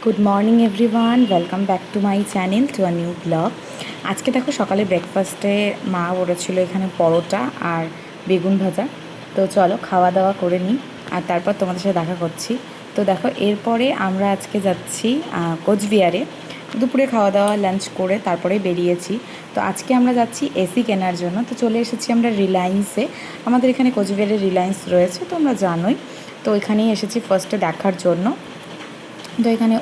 Good morning everyone, welcome back to my channel to a new blog. আজকে দেখো সকালে ব্রেকফাস্টে মা বলেছিল এখানে পরোটা আর বেগুন ভাজা। তো চলো খাওয়া দাওয়া করে নিই আর তারপর তোমাদের সাথে দেখা করছি। তো দেখো এরপরে আমরা আজকে যাচ্ছি কোচবিহারে। দুপুরে খাওয়া দাওয়া লাঞ্চ করে তারপরে বেরিয়েছি। তো আজকে আমরা যাচ্ছি এসি কেনার জন্য। তো চলে এসেছি আমরা রিলায়েন্সে। আমাদের এখানে কোচবিহারে রিলায়েন্স রয়েছে, তো আমরা জানোই। তো এখানেই এসেছি ফার্স্টে দেখার জন্য। তো এখানে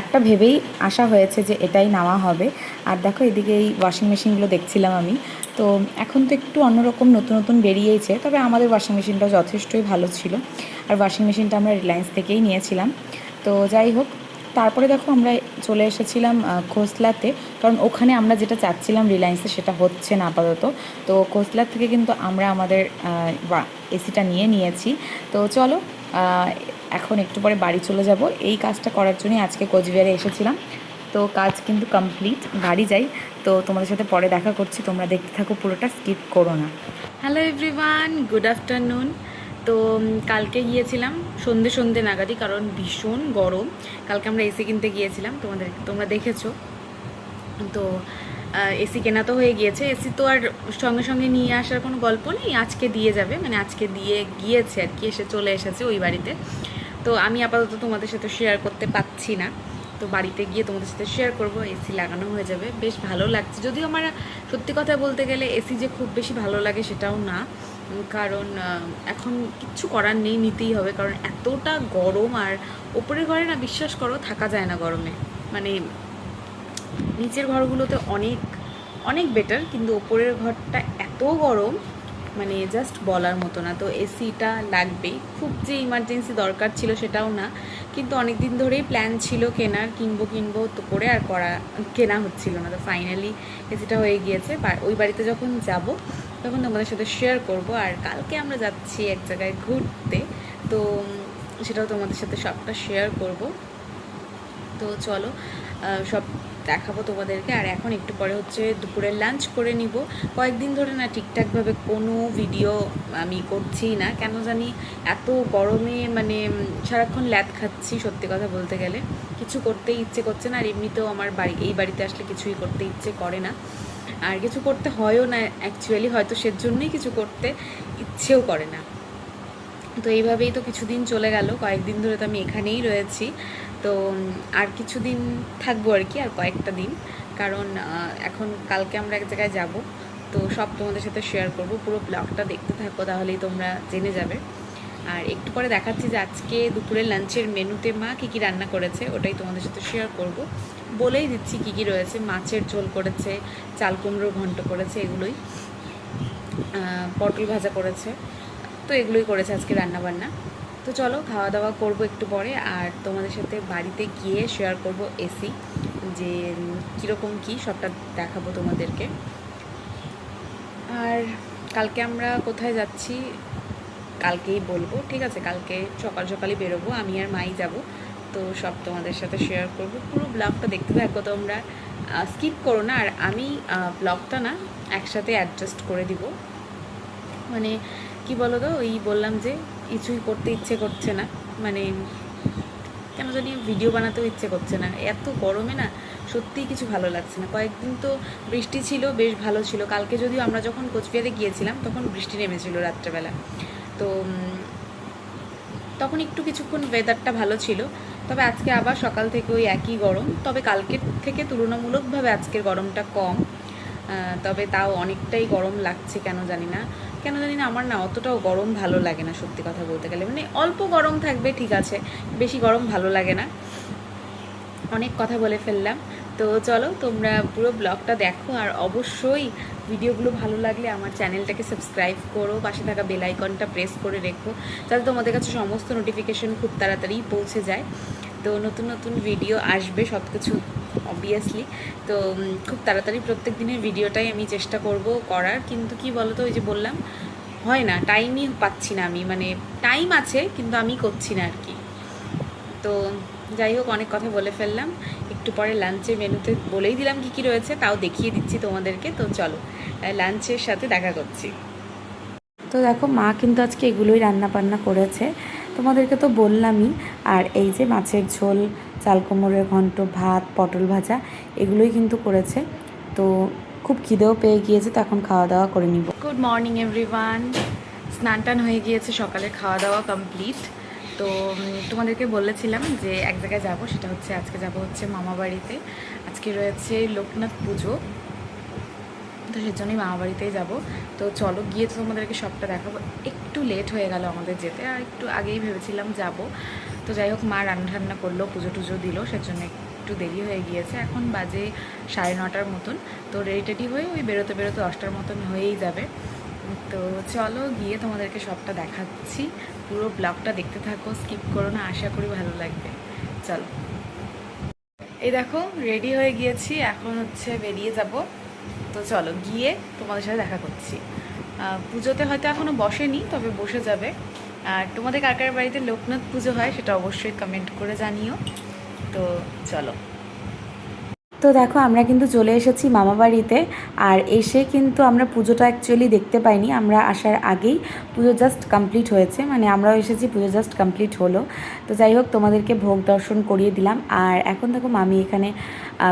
একটা ভেবেই আসা হয়েছে যে এটাই নেওয়া হবে। আর দেখো এদিকে এই ওয়াশিং মেশিনগুলো দেখছিলাম আমি। তো এখন তো একটু অন্যরকম নতুন নতুন বেরিয়েছে, তবে আমাদের ওয়াশিং মেশিনটাও যথেষ্টই ভালো ছিল। আর ওয়াশিং মেশিনটা আমরা রিলায়েন্স থেকেই নিয়েছিলাম। তো যাই হোক, তারপরে দেখো আমরা চলে এসেছিলাম খোসলাতে, কারণ ওখানে আমরা যেটা চাচ্ছিলাম রিলায়েন্সে সেটা হচ্ছে না আপাতত। তো খোসলার থেকে কিন্তু আমরা আমাদের এসিটা নিয়েছি। তো চলো এখন একটু পরে বাড়ি চলে যাব। এই কাজটা করার জন্যই আজকে কোচবিহারে এসেছিলাম। তো কাজ কিন্তু কমপ্লিট, বাড়ি যাই। তো তোমাদের সাথে পরে দেখা করছি, তোমরা দেখতে থাকো, পুরোটা স্কিপ করো না। Hello everyone, good afternoon. তো কালকে গিয়েছিলাম সন্ধে নাগাদই, কারণ ভীষণ গরম। কালকে আমরা এসি কিনতে গিয়েছিলাম, তোমরা দেখেছো। তো এসি কেনা তো হয়ে গিয়েছে। এসি তো আর সঙ্গে সঙ্গে নিয়ে আসার কোনো গল্প নেই, আজকে দিয়ে যাবে, মানে আজকে দিয়ে গিয়েছে আর কি, চলে এসেছে ওই বাড়িতে। তো আমি আপাতত তোমাদের সাথে শেয়ার করতে পারছি না। তো বাড়িতে গিয়ে তোমাদের সাথে শেয়ার করব। এসি লাগানো হয়ে যাবে, বেশ ভালো লাগছে। যদিও আমার সত্যি কথা বলতে গেলে এসি যে খুব বেশি ভালো লাগে সেটাও না, কারণ এখন কিচ্ছু করার নেই, নিতেই হবে, কারণ এতটা গরম। আর ওপরের ঘরে না, বিশ্বাস করো, থাকা যায় না গরমে। মানে নিচের ঘরগুলোতে অনেক অনেক বেটার, কিন্তু ওপরের ঘরটা এত গরম, মানে জাস্ট বলার মতো না। তো এসিটা লাগবেই, খুব যে ইমার্জেন্সি দরকার ছিল সেটাও না, কিন্তু অনেক দিন ধরেই প্ল্যান ছিল কিনবো তো করে আর কেনা হচ্ছিল না। তো ফাইনালি এসিটা হয়ে গিয়েছে। ওই বাড়িতে যখন যাব তখন তোমাদের সাথে শেয়ার করব। আর কালকে আমরা যাচ্ছি এক জায়গায় ঘুরতে, তো সেটাও তোমাদের সাথে সবটা শেয়ার করব। তো চলো সব দেখাবো তোমাদেরকে। আর এখন একটু পরে হচ্ছে দুপুরের লাঞ্চ করে নিব। কয়েকদিন ধরে না ঠিকঠাকভাবে কোনো ভিডিও আমি করছি না, কেন জানি এত গরমে, মানে সারাক্ষণ ল্যাদ খাচ্ছি। সত্যি কথা বলতে গেলে কিছু করতেই ইচ্ছে করছে না। আর এমনিতেও আমার এই বাড়িতে আসলে কিছুই করতে ইচ্ছে করে না, আর কিছু করতে হয়ও না অ্যাকচুয়ালি, হয়তো সেজন্যই কিছু করতে ইচ্ছেও করে না। তো এইভাবেই তো কিছুদিন চলে গেল, কয়েকদিন ধরে তো আমি এখানেই রয়েছি। তো আর কিছুদিন থাকবো আর কি, আর কয়েকটা দিন, কারণ এখন কালকে আমরা এক জায়গায় যাব। তো সব তোমাদের সাথে শেয়ার করব, পুরো ব্লগটা দেখতে থাকো, তাহলেই তোমরা জেনে যাবে। আর একটু পরে দেখাচ্ছি যে আজকে দুপুরের লাঞ্চের মেনুতে মা কী কী রান্না করেছে, ওটাই তোমাদের সাথে শেয়ার করব। বলেই দিচ্ছি কী কী রয়েছে। মাছের ঝোল করেছে, চাল কুমড়োর ঘন্ট করেছে, এগুলোই, পটল ভাজা করেছে। তো এগুলোই করেছে আজকে রান্নাবান্না। তো চলো খাওয়া দাওয়া করবো একটু পরে, আর তোমাদের সাথে বাড়িতে গিয়ে শেয়ার করব এসি যে কীরকম কী, সবটা দেখাবো তোমাদেরকে। আর কালকে আমরা কোথায় যাচ্ছি কালকেই বলবো, ঠিক আছে? কালকে সকালই বেরোবো, আমি আর মাই যাব। তো সব তোমাদের সাথে শেয়ার করব, পুরো ব্লগটা দেখতে থাকো তোমরা, স্কিপ করো না। আর আমি ব্লগটা না একসাথে অ্যাডজাস্ট করে দিব। মানে কি বলো তো, ওই বললাম যে কিছুই করতে ইচ্ছে করছে না, মানে কেন জানি ভিডিও বানাতেও ইচ্ছে করছে না, এত গরমে না সত্যিই কিছু ভালো লাগছে না। কয়েকদিন তো বৃষ্টি ছিল, বেশ ভালো ছিল। কালকে যদিও আমরা যখন কোচবিহারে গিয়েছিলাম তখন বৃষ্টি নেমেছিল রাত্রেবেলা, তো তখন কিছুক্ষণ ওয়েদারটা ভালো ছিল। তবে আজকে আবার সকাল থেকে ওই একই গরম, তবে কালকের থেকে তুলনামূলকভাবে আজকের গরমটা কম। তবে তাও অনেকটাই গরম লাগছে, কেন জানি না আমার না অতটাও গরম ভালো লাগে না, সত্যি কথা বলতে গেলে। মানে অল্প গরম থাকবে ঠিক আছে, বেশি গরম ভালো লাগে না। অনেক কথা বলে ফেললাম। তো চলো তোমরা পুরো ব্লগটা দেখো, আর অবশ্যই ভিডিওগুলো ভালো লাগলে আমার চ্যানেলটাকে সাবস্ক্রাইব করো, পাশে থাকা বেল আইকনটা প্রেস করে রেখো, যাতে তোমাদের কাছে সমস্ত নোটিফিকেশন খুব তাড়াতাড়ি পৌঁছে যায়। তো নতুন নতুন ভিডিও আসবে সব কিছু অবভিয়াসলি। তো খুব তাড়াতাড়ি প্রত্যেক দিনের ভিডিওটাই আমি চেষ্টা করব করার, কিন্তু কি বলো তো, ওই যে বললাম, হয় না, টাইমই পাচ্ছি না আমি, মানে টাইম আছে কিন্তু আমি করছি না আর কি। তো যাই হোক, অনেক কথা বলে ফেললাম। একটু পরে লাঞ্চের মেনুতে বলেই দিলাম কী কী রয়েছে, তাও দেখিয়ে দিচ্ছি তোমাদেরকে। তো চলো লাঞ্চের সাথে দেখা করছি। তো দেখো মা কিন্তু আজকে এগুলোই রান্না বান্না করেছে, তোমাদেরকে তো বললামই। আর এই যে মাছের ঝোল, চাল কুমড়োর ঘন্ট, ভাত, পটল ভাজা এগুলোই কিন্তু করেছে। তো খুব খিদেও পেয়ে গিয়েছে, তো এখন খাওয়া দাওয়া করে নিব। Good morning everyone. স্নান টান হয়ে গিয়েছে, সকালে খাওয়া দাওয়া কমপ্লিট। তো তোমাদেরকে বলেছিলাম যে এক জায়গায় যাবো, সেটা হচ্ছে আজকে যাব হচ্ছে মামা বাড়িতে। আজকে রয়েছে লোকনাথ পুজো, তো সেজন্যই মামা বাড়িতেই যাবো। তো চলো গিয়ে তো তোমাদেরকে সবটা দেখাবো। একটু লেট হয়ে গেল আমাদের যেতে, আর একটু আগেই ভেবেছিলাম যাব। তো যাই হোক, মা রান্না করলো, পুজো টুজো দিল, সেজন্য একটু দেরি হয়ে গিয়েছে। এখন বাজে 9:30 মতন। তো রেডি টেডি হয়ে ওই বেরোতে বেরোতে 10টার মতন হয়েই যাবে। তো চলো গিয়ে তোমাদেরকে সবটা দেখাচ্ছি। পুরো ব্লগটা দেখতে থাকো, স্কিপ করো না, আশা করি ভালো লাগবে। চলো, এই দেখো রেডি হয়ে গিয়েছি, এখন হচ্ছে বেরিয়ে যাব। তো চলো গিয়ে তোমাদের সাথে দেখা করছি। পুজোতে হয়তো এখনও বসেনি, তবে বসে যাবে। আর তোমাদের কার কার বাড়িতে লোকনাথ পুজো হয় সেটা অবশ্যই কমেন্ট করে জানিও। তো চলো। তো দেখো আমরা কিন্তু চলে এসেছি মামা বাড়িতে। আর এসে কিন্তু আমরা পুজোটা অ্যাকচুয়ালি দেখতে পাইনি, আমরা আসার আগেই পুজো জাস্ট কমপ্লিট হয়েছে, মানে আমরাও এসেছি, পুজো জাস্ট কমপ্লিট হলো। তো যাই হোক, তোমাদেরকে ভোগ দর্শন করিয়ে দিলাম। আর এখন দেখো মামি এখানে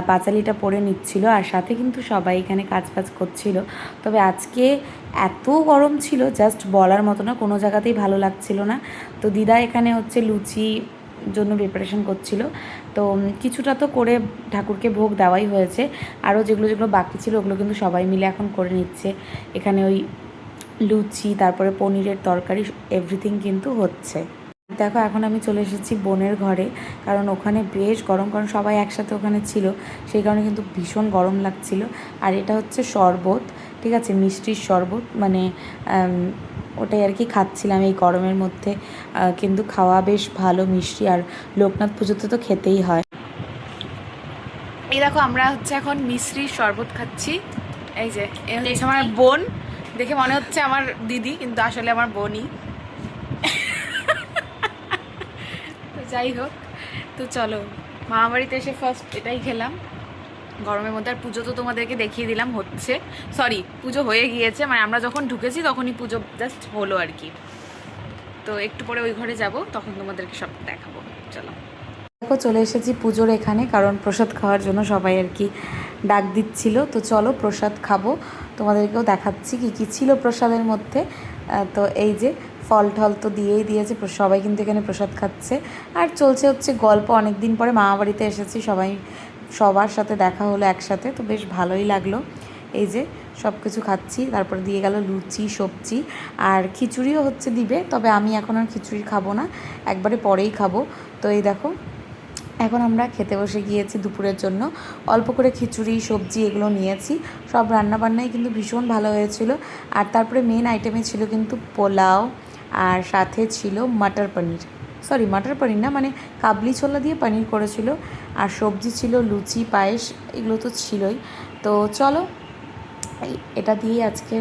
পাঁচালিটা পরে নিচ্ছিল, আর সাথে কিন্তু সবাই এখানে কাজ বাজ করছিল। তবে আজকে এত গরম ছিল, জাস্ট বলার মতো না, কোনো জায়গাতেই ভালো লাগছিল না। তো দিদা এখানে হচ্ছে লুচি জন্য প্রিপারেশন করছিল। তো কিছুটা তো করে ঠাকুরকে ভোগ দেওয়াই হয়েছে, আরও যেগুলো যেগুলো বাকি ছিল ওগুলো কিন্তু সবাই মিলে এখন করে নিচ্ছে। এখানে ওই লুচি, তারপরে পনিরের তরকারি, এভরিথিং কিন্তু হচ্ছে। দেখো এখন আমি চলে এসেছি বোনের ঘরে, কারণ ওখানে বেশ গরম, কারণ সবাই একসাথে ওখানে ছিল, সেই কারণে কিন্তু ভীষণ গরম লাগছিল। আর এটা হচ্ছে শরবত, ঠিক আছে, মিষ্টির শরবত, মানে ওটাই আর কি খাচ্ছিলাম এই গরমের মধ্যে। কিন্তু খাওয়া বেশ ভালো, মিষ্টি, আর লোকনাথ পুজোতে তো খেতেই হয়। এই দেখো আমরা হচ্ছে এখন মিষ্টির শরবত খাচ্ছি। এই যে হচ্ছে আমার বোন, দেখে মনে হচ্ছে আমার দিদি, কিন্তু আসলে আমার বোনই। তো যাই হোক, তো চলো মামা বাড়িতে এসে ফার্স্ট এটাই খেলাম গরমের মধ্যে। আর পুজো তো তোমাদেরকে দেখিয়ে দিলাম হচ্ছে, সরি পুজো হয়ে গিয়েছে, মানে আমরা যখন ঢুকেছি তখনই পুজো জাস্ট হলো আর কি। তো একটু পরে ওই ঘরে যাব, তখন তোমাদেরকে সব দেখাবো। চলো দেখো চলে এসেছি পুজোর এখানে, কারণ প্রসাদ খাওয়ার জন্য সবাই আর কি ডাক দিচ্ছিল। তো চলো প্রসাদ খাবো, তোমাদেরকেও দেখাচ্ছি কী কী ছিল প্রসাদের মধ্যে। তো এই যে ফল টল তো দিয়েই দিয়েছে, সবাই কিন্তু এখানে প্রসাদ খাচ্ছে। আর চলছে হচ্ছে গল্প, অনেক দিন পরে মামা বাড়িতে এসেছি, সবার সাথে দেখা হলো একসাথে, তো বেশ ভালোই লাগলো। এই যে সব কিছু খাচ্ছি, তারপর দিয়ে গেল লুচি, সবজি, আর খিচুড়িও হচ্ছে দিবে, তবে আমি এখন আর খিচুড়ি খাবো না, একবারে পরেই খাবো। তো এই দেখো এখন আমরা খেতে বসে গিয়েছি দুপুরের জন্য। অল্প করে খিচুড়ি, সবজি এগুলো নিয়েছি, সব রান্নাবান্নাই কিন্তু ভীষণ ভালো হয়েছিল। আর তারপরে মেন আইটেমে ছিল কিন্তু পোলাও, আর সাথে ছিল মাটার পনির, সরি মাটার পনির না, মানে কাবলি ছোলা দিয়ে পনির করেছিল। আর সবজি ছিল লুচি, পায়েস, এগুলো তো ছিলই। তো চলো এটা দিয়েই আজকে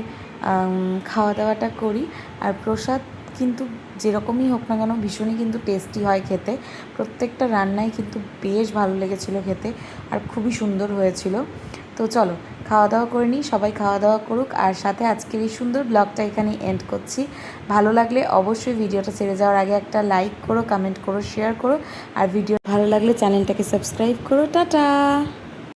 খাওয়া দাওয়াটা করি। আর প্রসাদ কিন্তু যেরকমই হোক না কেন ভীষণই কিন্তু টেস্টি হয় খেতে, প্রত্যেকটা রান্নাই কিন্তু বেশ ভালো লেগেছিলো খেতে, আর খুবই সুন্দর হয়েছিল। তো চলো খাওয়া দাওয়া করে নিই, সবাই খাওয়া দাওয়া করুক। আর সাথে আজকের এই সুন্দর ব্লগটা এখানে এন্ড করছি। ভালো লাগলে অবশ্যই ভিডিওটা ছেড়ে যাওয়ার আগে একটা লাইক করো, কমেন্ট করো, শেয়ার করো, আর ভিডিও ভালো লাগলে চ্যানেলটাকে সাবস্ক্রাইব করো। টাটা।